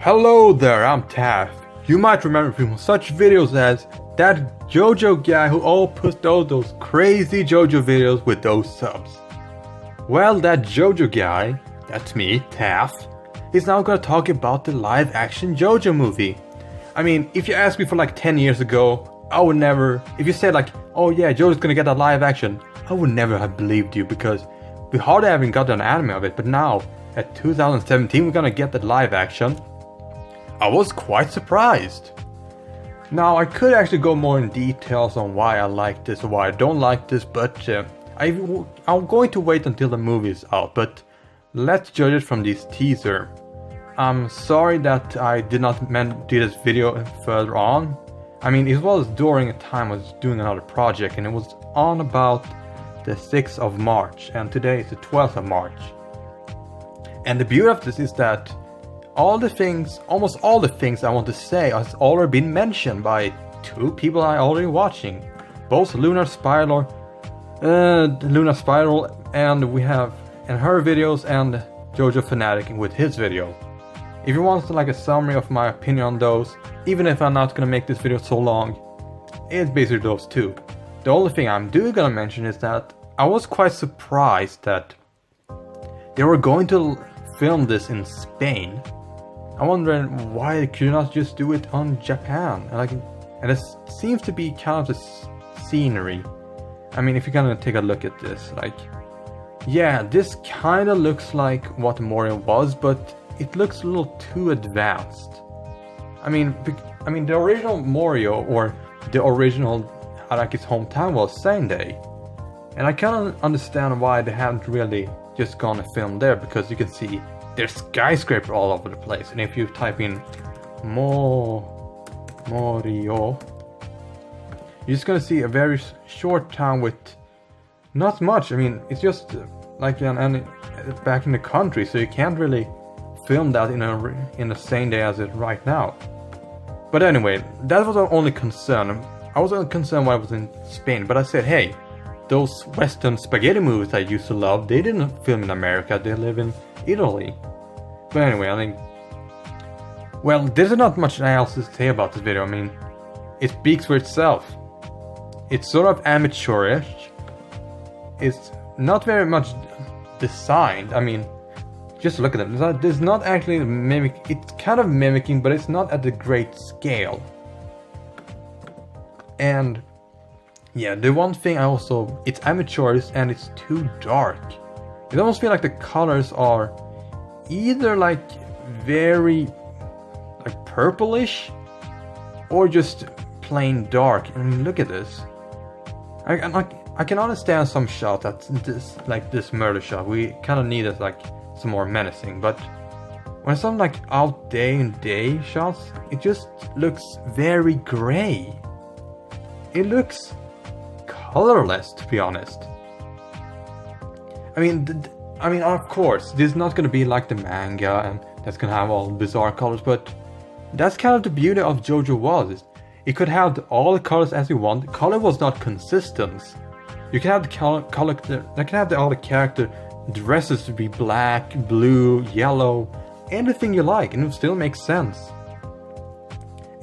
Hello there, I'm Taff. You might remember from such videos as that JoJo guy who all puts all those crazy JoJo videos with those subs. Well, that JoJo guy, that's me, Taff, is now gonna talk about the live action JoJo movie. I mean, if you asked me for like 10 years ago, I would never, if you said like, oh yeah, JoJo's gonna get a live action, I would never have believed you because we hardly haven't got an anime of it, but now, at 2017, we're gonna get the live action. I was quite surprised. Now, I could actually go more in details on why I like this or why I don't like this, but I'm going to wait until the movie is out, but let's judge it from this teaser. I'm sorry that I did not do this video further on. I mean, it was during a time I was doing another project and it was on about the 6th of March and today is the 12th of March. And the beauty of this is that almost all the things I want to say has already been mentioned by two people I already watching. Both Lunar Spiral and we have in her videos and JoJo Fanatic with his video. If you want like a summary of my opinion on those, even if I'm not gonna make this video so long, it's basically those two. The only thing I'm gonna mention is that I was quite surprised that they were going to film this in Spain. I'm wondering why could you not just do it on Japan? And it seems to be kind of the scenery. I mean, if you're gonna take a look at this, like, yeah, this kind of looks like what Morio was, but it looks a little too advanced. I mean, the original Morio or the original Araki's hometown was Sendai, and I kind of understand why they haven't really just gone and filmed there because you can see there's skyscrapers all over the place, and if you type in Morio, you're just gonna see a very short town with not much. I mean, it's just like back in the country, so you can't really film that in the same day as it right now. But anyway, that was our only concern. I was only concerned when I was in Spain, but I said, hey, those Western spaghetti movies I used to love, they didn't film in America, they live in Italy. But anyway, I think, well, there's not much else to say about this video. I mean, it speaks for itself. It's sort of amateurish. It's not very much designed. I mean, just look at it. There's not actually it's kind of mimicking, but it's not at a great scale. And yeah, the one thing it's amateurish and it's too dark. It almost feels like the colors are either like very like purplish or just plain dark. I mean, look at this. I can understand some shot that's this murder shot. We kind of needed like some more menacing, but when some like out day and day shots, it just looks very gray. It looks colorless, to be honest. I mean, of course, this is not gonna be like the manga, and that's gonna have all bizarre colors, but that's kind of the beauty of JoJo was. It could have all the colors as you want. The color was not consistent. You can have all the character dresses to be black, blue, yellow, anything you like, and it still makes sense.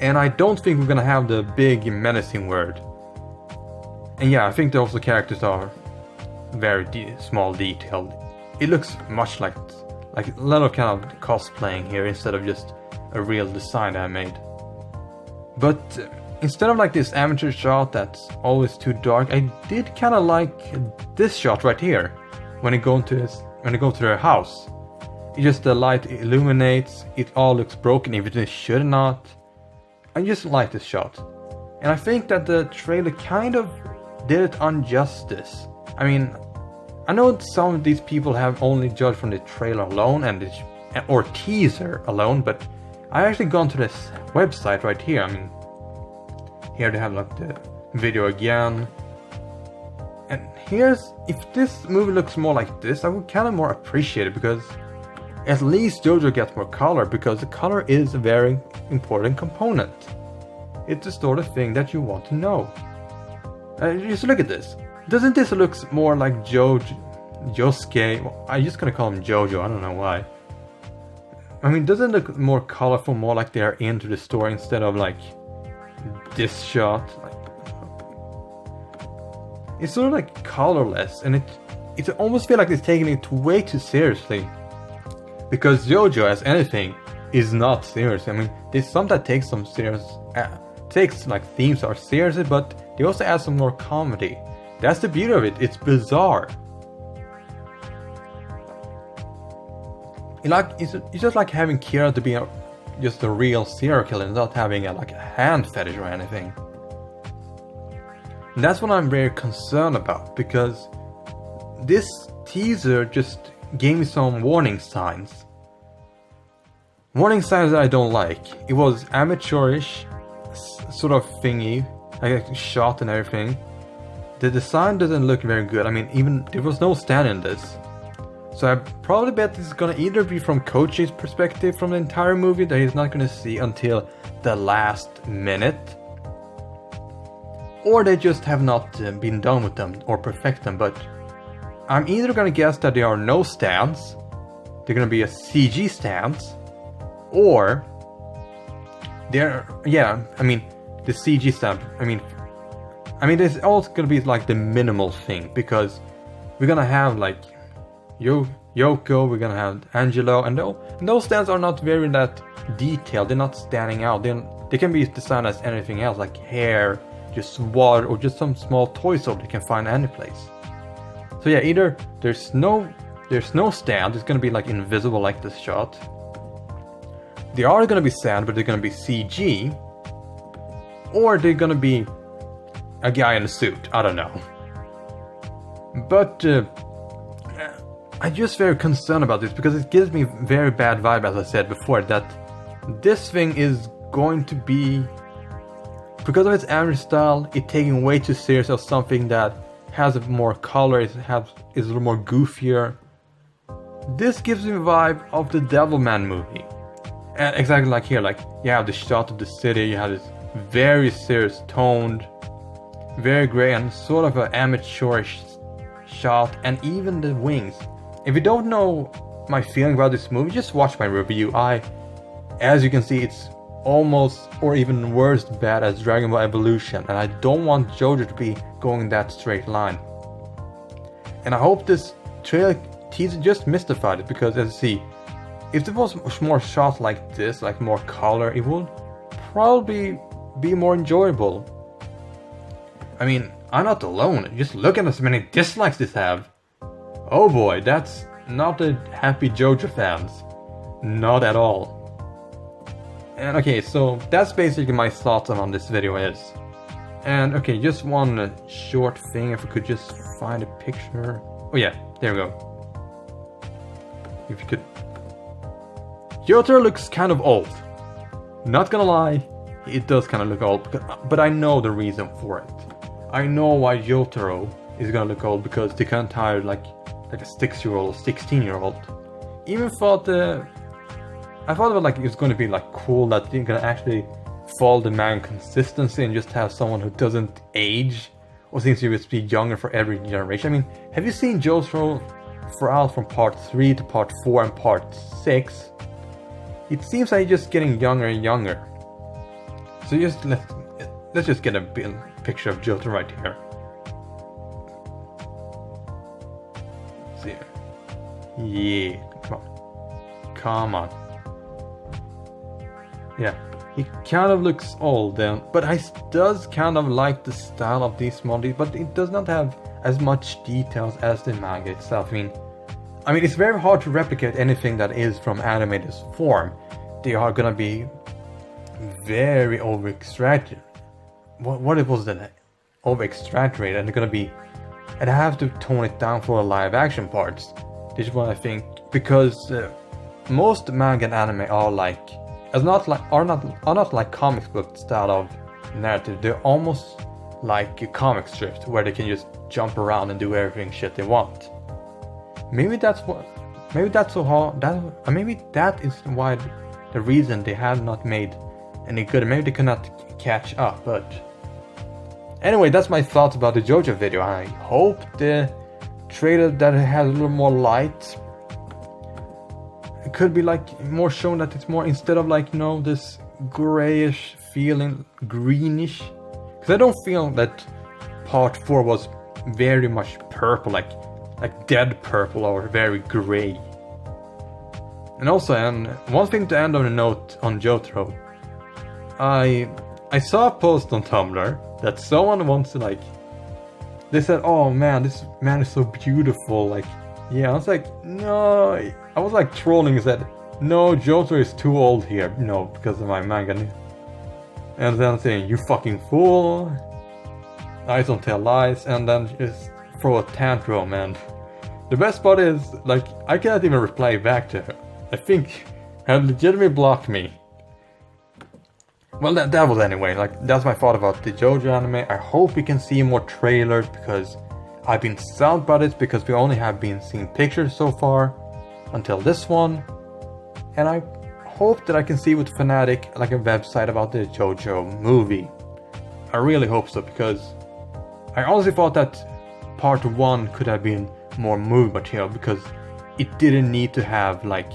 And I don't think we're gonna have the big menacing word. And yeah, I think also the characters are very small detailed. It looks much like a lot of kind of cosplaying here instead of just a real design I made. But instead of like this amateur shot that's always too dark, I did kind of like this shot right here. When they go into their house, it just the light illuminates. It all looks broken, even if it should not. I just like this shot, and I think that the trailer kind of did it injustice. I mean, I know some of these people have only judged from the trailer alone or teaser alone, but I actually gone to this website right here. I mean, here they have like the video again. And if this movie looks more like this, I would kind of more appreciate it because at least JoJo gets more color, because the color is a very important component. It's the sort of thing that you want to know. Just look at this. Doesn't this look more like Josuke? Well, I'm just gonna call him JoJo, I don't know why. I mean, doesn't it look more colorful, more like they're into the story instead of like this shot? Like, it's sort of like colorless, and it almost feels like it's taking it way too seriously. Because JoJo, as anything, is not serious. I mean, there's some that take some serious, takes like themes are serious, but they also add some more comedy. That's the beauty of it. It's bizarre. It's just like having Kira to be just a real serial killer, not having like a hand fetish or anything. And that's what I'm very concerned about, because this teaser just gave me some warning signs. Warning signs that I don't like. It was amateurish, sort of thingy, like a shot and everything. The design doesn't look very good. I mean, even there was no stand in this. So I probably bet this is gonna either be from Koichi's perspective from the entire movie that he's not gonna see until the last minute, or they just have not been done with them or perfect them. But I'm either gonna guess that there are no stands, they're gonna be a CG stands, or they're, yeah, I mean the CG stand. I mean there's also gonna be like the minimal thing, because we're gonna have like Yoko, we're gonna have Angelo, and those stands are not very that detailed. They're not standing out. They can be designed as anything else, like hair, just water, or just some small toy store they can find any place. So yeah, either there's no stand, it's gonna be like invisible like this shot. They are gonna be stand, but they're gonna be CG, or they're gonna be a guy in a suit. I don't know. But I'm just very concerned about this, because it gives me very bad vibe, as I said before, that this thing is going to be, because of its anime style, it taking way too serious of something that has more color, is a little more goofier. This gives me a vibe of the Devilman movie. And exactly like here, like you have the shot of the city, you have this very serious toned, very gray and sort of an amateurish shot, and even the wings. If you don't know my feeling about this movie, just watch my review. As you can see, it's almost or even worse bad as Dragon Ball Evolution, and I don't want JoJo to be going that straight line. And I hope this trailer teaser just mystified it, because as you see, if there was more shots like this, like more color, it would probably be more enjoyable. I mean, I'm not alone. Just look at as many dislikes this have. Oh boy, that's not a happy JoJo fans. Not at all. And okay, so that's basically my thoughts on this video is. And okay, just one short thing, if we could just find a picture. Oh yeah, there we go. If you could. Jotaro looks kind of old. Not gonna lie, it does kind of look old, but I know the reason for it. I know why Jotaro is gonna look old, because they can't hire like a 6-year-old, 16-year-old. Even thought I thought about like it's gonna be like cool that you're gonna actually follow the manga consistency and just have someone who doesn't age or seems to just be younger for every generation. I mean, have you seen Jotaro throughout from part 3 to part 4 and part 6? It seems like he's just getting younger and younger. So just let's just get a picture of Jotaro right here. See, yeah, come on. Yeah, he kind of looks old then, but I does kind of like the style of these models, but it does not have as much details as the manga itself. I mean, it's very hard to replicate anything that is from animated form. They are gonna be very over-exaggerated. What it was that over-exaggerated, and they're gonna be, and I have to tone it down for the live-action parts. This is what I think, because most manga and anime are not like comic book style of narrative. They're almost like a comic strip where they can just jump around and do everything shit they want. Maybe that is why the reason they have not made any good. Maybe they could not catch up, but anyway, that's my thoughts about the JoJo video. I hope the trailer that has a little more light it could be like more shown that it's more, instead of like, you know, this grayish feeling, greenish. Because I don't feel that part 4 was very much purple, like dead purple or very gray. And also, and one thing to end on a note on Jotaro, I saw a post on Tumblr that someone wants to like, they said, oh man, this man is so beautiful, like, yeah, I was like, no, I was like trolling and said, no, Jotaro is too old here, you know, because of my manga. And then saying, you fucking fool, eyes don't tell lies, and then just throw a tantrum. And the best part is, like, I cannot even reply back to her. I think her legitimately blocked me. Well, that was anyway, like, that's my thought about the JoJo anime. I hope we can see more trailers, because I've been sad about it, because we only have been seeing pictures so far, until this one. And I hope that I can see with Fanatic, like a website about the JoJo movie. I really hope so, because I honestly thought that part 1 could have been more movie material, because it didn't need to have, like,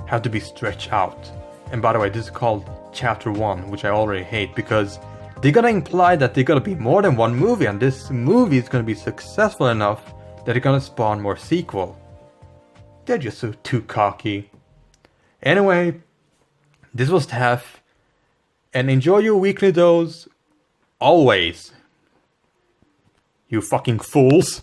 have to be stretched out. And by the way, this is called Chapter 1, which I already hate, because they're gonna imply that they're gonna be more than one movie, and this movie is gonna be successful enough that they're gonna spawn more sequel. They're just so too cocky. Anyway, this was Taff, and enjoy your weekly dose, always. You fucking fools.